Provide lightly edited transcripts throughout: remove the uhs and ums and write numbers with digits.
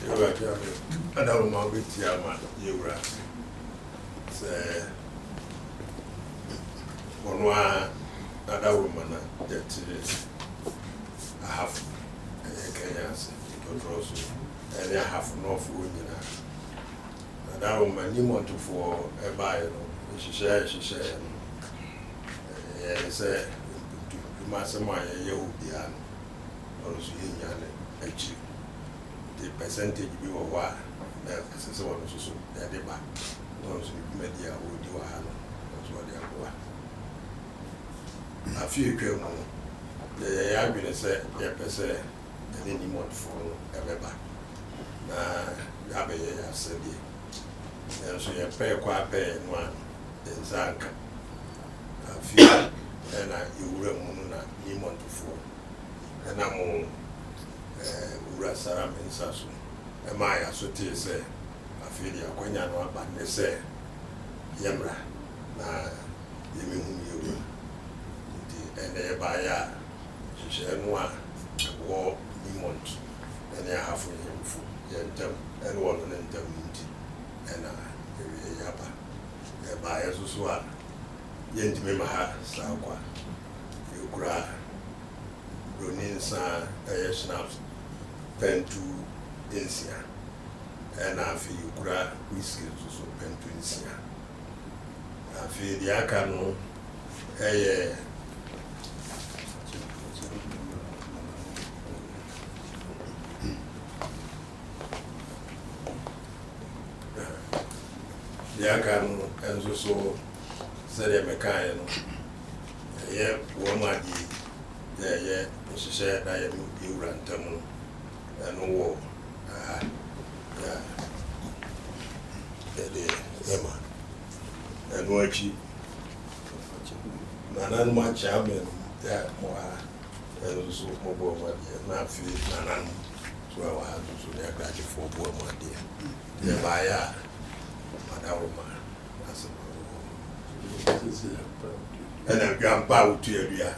I don't know which Yama you were. Say, one other woman that I have a Kenyans, and I have no food. That woman, Newmont for a buyer, she said, say, you must have my young piano, or she in the percentage be a while, as I was so that they back. Those media would do a hand, that's what they are. A few people, the argument said, say, and any more for ever back. Now, said, and so you pay quite pay in one in Zanka. A few, and you will Newmont for, and I'm on Urasaram in Sasu. And my associate say, I feel you when you know about they say, Yamra, na Yemi you and they buy a Shenwa war Newmont, and they have him for Yentum and one and them. And Yapa, the buyers as well. Yentimima, Sawa, you cry, Brunin San, a snaps, pen to Insia, and I feel you cry, whiskey to pen to Insia. I feel the Akano, a Yakano and so said a mechanic. Yeah, woman, yeah, she said I am you ran Tamu and war. Yeah, Emma and Mochi. Nanan much amen, that more and so mobile, my dear, not feel Nanan. So I have to their graduate for poor, my dear. Yeah, by and a grandpa to you, yeah.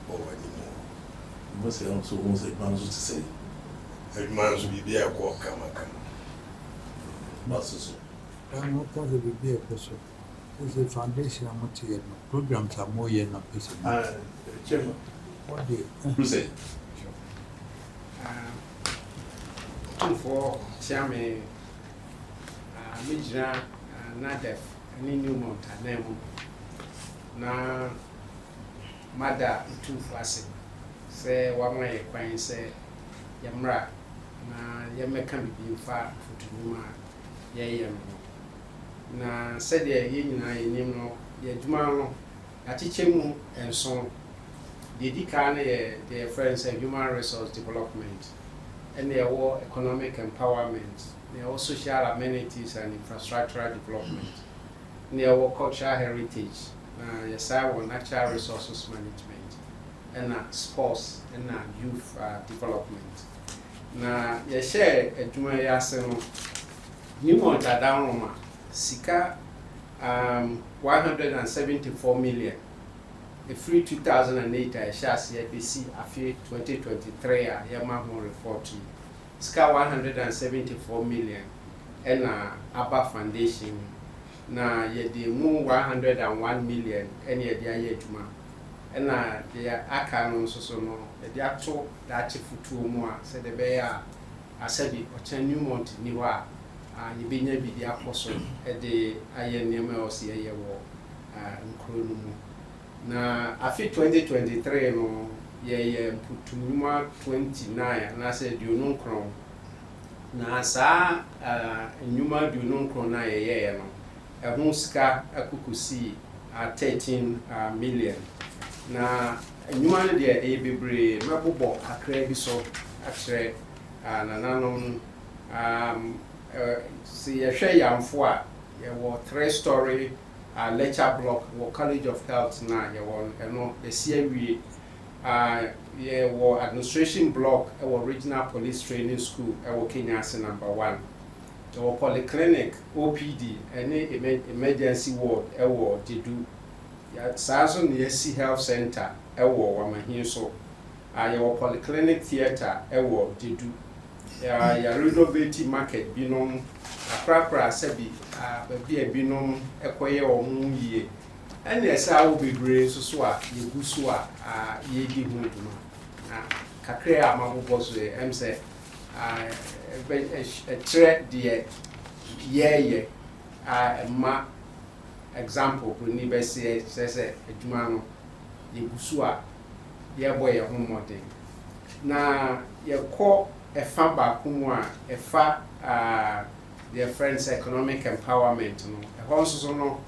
Over anymore. You must say, also, wants a man to say, a man should be a walk, come. Masses. I'm not going to be a person. There's a foundation I'm not here. Programs are more than a person. Chairman, What do you say? For Chairman. Mijna Nadef any Newmont name na mada two fase say one way kwan say yamra na yameka bibi fa futunuma yeyem na said ye nyina yenim no ye dwuma no atichemu enso de dika na ye the friends of human resource development and the economic empowerment. There are social amenities and infrastructural development. There are cultural heritage, yes, I want natural resources management, and sports and youth development. Now, you share a Juma Yaseno, Newmont Adama, Sika 174 million. A free 2008, I shall see ABC, a free 2023, a Yamaha report. Sika 174 million and Abba Foundation na yedi mu 101 million and yedi ayetuma and the akano so no yedi ato dachi futuo mu a se de be ya asabi o Newmont ni wa yebenya bi di akoso e de aye nneema o se ye wo nkro no mu na afi 2023 no ye putunuma 29 na say duonu nkron na sa nyuma duonu nkron na ye no ehun sika akukusi 13 million na nyuma no de e bebre mabobo akra bi so akre nananom see ye hwe yamfo a ye wo 3-story lecture block wo College of Health na ye won eno the CAW yeah, administration block, our regional police training school, our Kenya number 1. Our polyclinic, OPD, any emergency ward, our Didu. Sason Yesi Health Center, our Wamahinso. Our polyclinic theater, our Didu. ya renovate market binom akrakra sabi baabi binom ekoye omu yie ene esa wo bebre so a yegu so a yedi hu duma na kakra amabobo so em say tre de ye ma example ko ni be say adwuma no yegu so a ye boy ye hu modern na ye ko efa ba kumu a efa their friends economic empowerment no ehon so no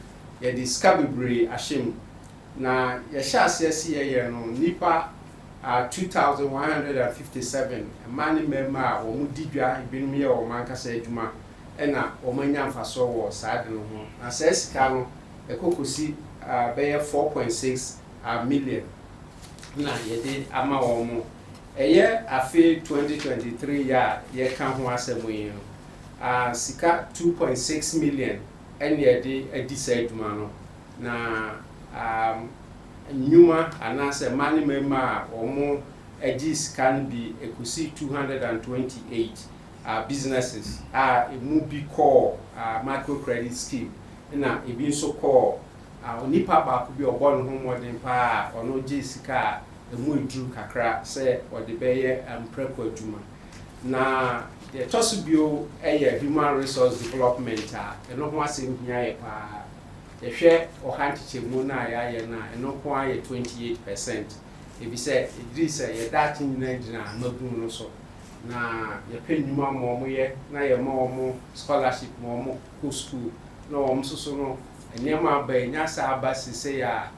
ye discovery ashim na ye sha asesi ye no nipa 2157 mani memma wo mu didwa ibinum ye wo mankasa adwuma ena wo manya mfaso wo saade no ho na sesika no ekokosi be 4.6 million na ye de ama wo mu eye afi 2023 ya ye ka ho asemu yi sika 2.6 million ene de adisa adwuma no na nyuma anase mani mema omo agis can be ekusi 228 businesses emu bi call microcredit scheme na ebi nso call onipa ba ko bi obo no ho modern pa ono gisika emu edru kakra se ode beye preko adwuma na the tosubio human resource development eno ho asem hia ye pa yehwe ohantichemu na ya na eno ko aye 28% ebi se idrisa ye dati nyina magun no so na ye penuma mo ye na ye mo scholarship mo ko school na o so no enyema ba nya sa abasi se ya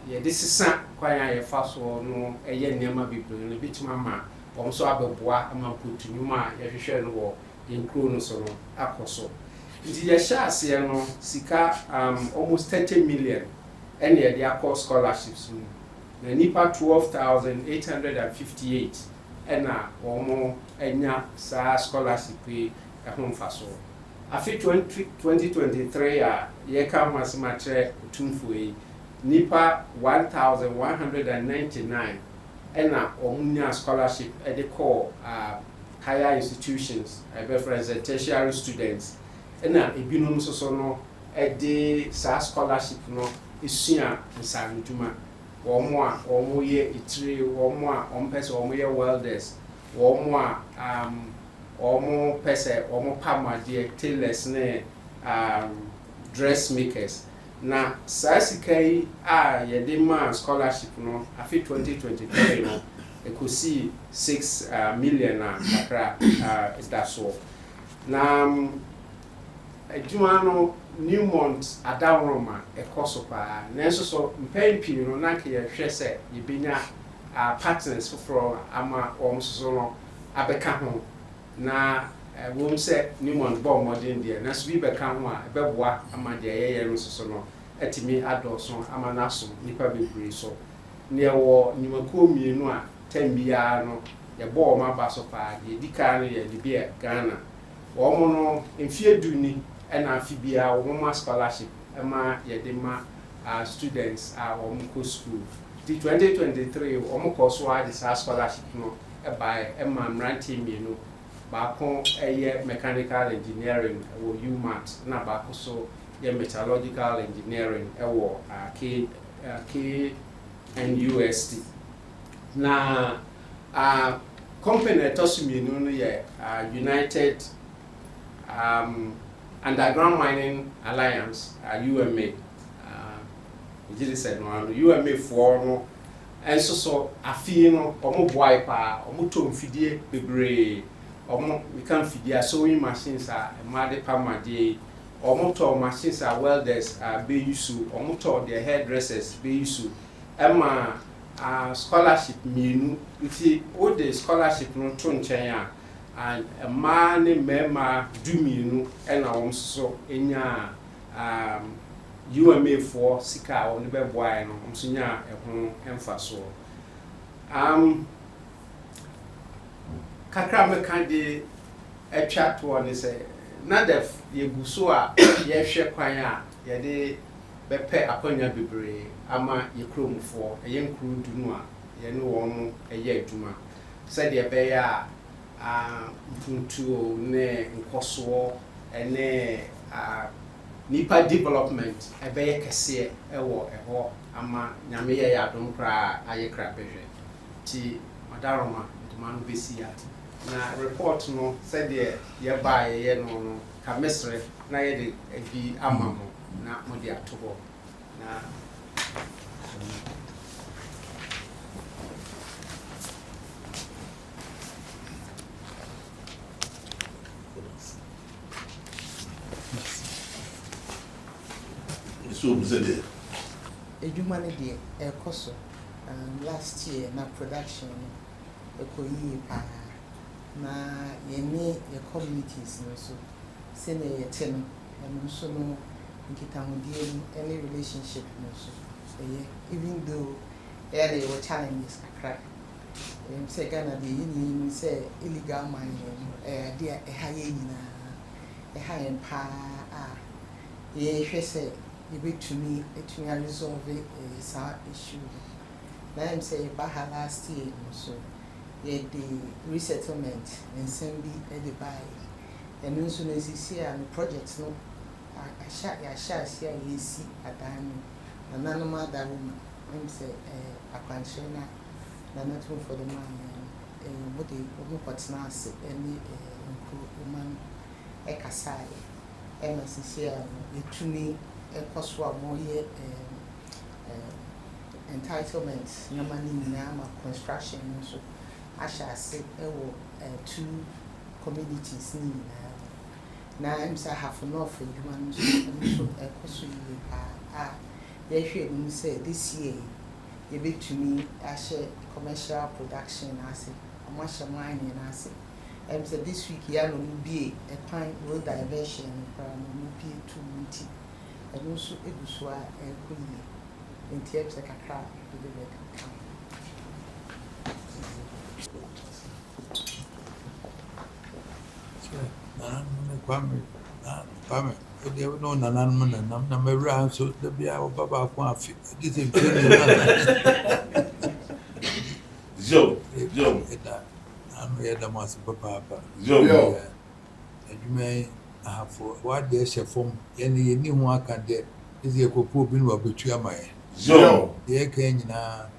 ye disisa kwanya ye faso no eye nyema bibiri no bitima ma o so abeboa ama kotunuma ye hwehwe no wo enkro no so no akoso ndi ye sha ase no sika almost 30 million and ye dia course scholarships na nipa 12,858 ena omo enya sa scholarship e ho mfaso afi 2023 ye ka ho asmatre otumfo e nipa 1,199 ena omunya scholarship e de call higher institutions represent tertiary students ena ebinum so no e de sa scholarship no esua nsanuduma omo ye itire omo pese omo ye welders omo pese omo pamade tailors ne dressmakers na sasikai ye de ma scholarship no afi 2023 no ekosi 6 million kakra daso na adwuma no Newmont Adawroma ekoso pa nenso so mpempi no na ke yehwe se yebenya partners for ama omso no abeka ho na wom se Newmont bo modern dia na so bi beka ho a beboa ama de yeye no so no atimi adoso ama naso nipa bebre so ne wo nyimako mienu a tambia no ye bo ma ba so pa de dika no ye de bia Ghana wo mo no mfie duni and amphibia or scholarship ama yedema students or school. The 2023 course wide is scholarship no by Emma Ranting, you know, back on a mechanical engineering or UMAT, na back so metallurgical engineering or K and UST. Na company tosumi no United Underground Mining Alliance, UMA. It said no, UMA for no, and so I feel no, omo boy pa, omo tom fidie bebre, omo we can fidie sewing machines made pamade, omo to machines welders be used, omo to their hairdressers be used. Emma scholarship meanu, you see all the scholarship no to nchen and a man memma do me no and also enya UMA for sika on the boy no umsunya ehun emfaso kakra me kan de atwa to on say na def ye guso a ye hwe kwan a ye de bepe akonya bebre ama ye kromfo ye nkru dunu a ye no won eye aduma said ye be ya Opemsuo ne nkoso ene nipa development ebeye kese ewo eho ama nyame ye yadom kra aye kra behwe ti madaroma ntimanu besi ya na report no said ye ba ye no ka mesre na ye de bi amamo na mo de atobo na So Mzede. Edwuma ne de ekoso last year na production ekoyi pa na yene ye communities no so se na ye ten no so no nkitahodie any relationship no so even though there were challenges akra say Ghana de yini say illegal mining there higher nyina higher pa ye hwe say you be to me resolve sa issue. Now I'm saying baha last year so the resettlement and send be at the buy and also as you see and projects no I shall see I see at time and none of that woman I'm say a pensioner not for the man and what they what's now any woman ekasai MSC to me ekoswa moye entitlement nyamani nyama construction so asha say ewo two communities ni na I'm say half enough for human so ekoso yi ye hwe mu say this year you be to me asha commercial production as commercial mining as say this week ya no be a pine road diversion no be too multi and also eguswa ekoyi enti e kakra de be kan Kwame ode no nananum nanam na mawura so da bia baba ko afi this is Joe eta anu ye da mas papa Joe adwuma ahafo wa de chefom ye ne ni hu aka de ezi ekopo obi no abetu amaye Joe ye ka nyina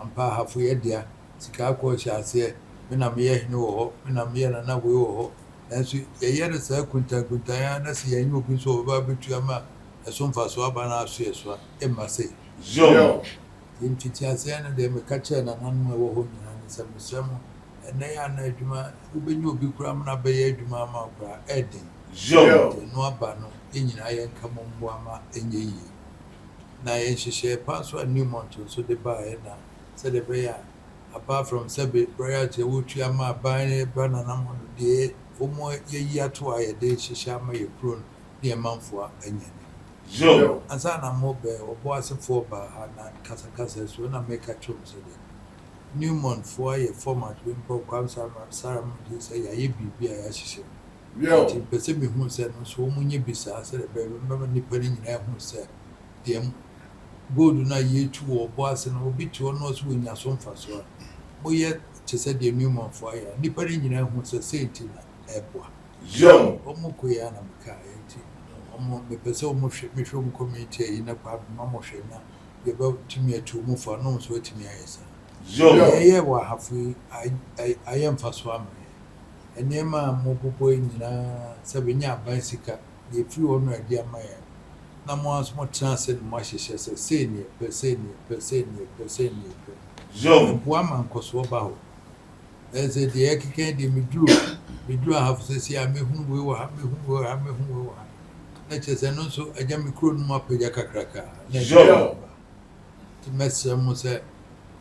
ampa ahafo ye dia sika akọ hyase me na me ye hene wo ho me na me ye na wo ho nanso ye ne sa kunta ya na se ye nyu obi so oba betu ama eso mfa so aba na aso eso e ma se Joe intiti ase na de me ka che na nanu wo ho nyina ne se mesemo ene ya na adwuma ubenyu obi kura na be ye adwuma ma kura eden Joe no aba no enyina ye nkamo mbo ama enye yi na ye hihye paso Newmont so de ba e na se de be ya apart from sebe prayer to wutu ama ban banana mo de omo ye yi ato aye de hihye ama ye pro ne manfo enye Joe ansa na mo be obo asefo ba ha na kasa so na make a chum so de Newmont for ye format we mpo kwamsa saram de say ya ye bibia ya hihye yo ti pese me hu se no so mo nye bisa se de be mbaba ni pani nyina hu se de gold na ye tu obo ase na obi tu no so nya so mfa so moye chese de Newmont for ya ni pani nyina hu se senti na eboa yo omo ko ya na mka enti omo me pese omo hwe me hwe mo community yi na kwa mamo hwe na ye ba timi atu mo fa no so timi ayesa yo ye wa hafu ayem fa so am enema mo popo nyina sebenya bicycle ye fi onu ade amaye na mo aso mo chance mo ahyehyɛ sɛ sɛni yo bo ama nkoso ba ho eze de ekeke de midru have sɛ a mehunu we wa mehunu wa na kyese no so agya mikro no ma pagya kakraka na yo ti mesɛ mo sɛ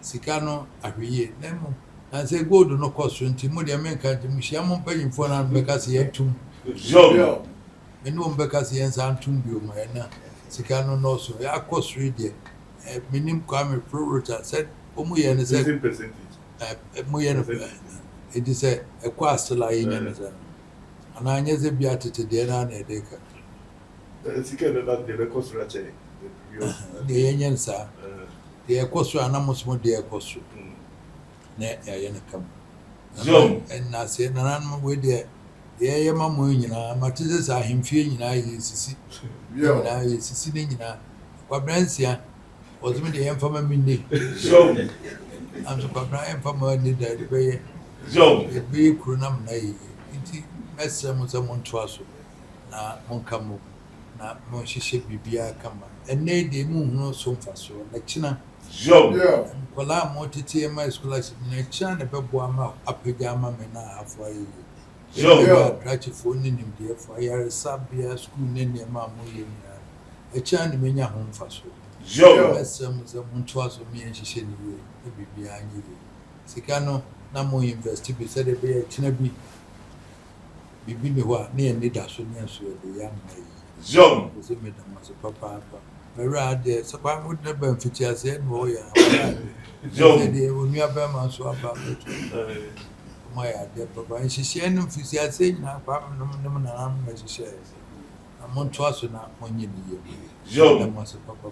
sika no ahweye na mo na sɛ gold no cost nti mo de menka nti mo hia mo panyimfo na beka sɛ yatum yo ene wo beka sɛ yensa antum bio ma na sika no no so ya cost de minim Kwame prorata said omu ye ne sɛ 15% mo ye no it is a cost la yenya ne sɛ ana anya ze bia tete de na na edeka sika na de record structure the previous de yenya nsa de cost ana mo so de cost na ya ye ne kam And I say, Nanan with the Mamma, Matis, I him fear, sisi. Sisi, Quabrancia was me the informer mini. I'm so Quabrian for money that way. It be Crunam Nay. It mess someone trust. Na Moncamo, na Monshi Bibia Kama. And nay, the moon no so fast. Like China. Kola motiti my scholarship na chan na beboama apagama me na afwa yi graduate for ni nim de for yare sabia school ne ne ma mo ye ni chan me nya ho mfa so besem ze muntu aso me nhihye ni we bibia anyi sika no na mo invest bi se de be china bi bibi ni ho na ye ni da so ni aso de ya ma yi se me da ma so papa Merade, so I would never fit as in Moya. The Unia Bama so about my idea, Papa, and she said, no, she had said, now, Papa, no, as she says. I'm on trust and not on you. That was a papa.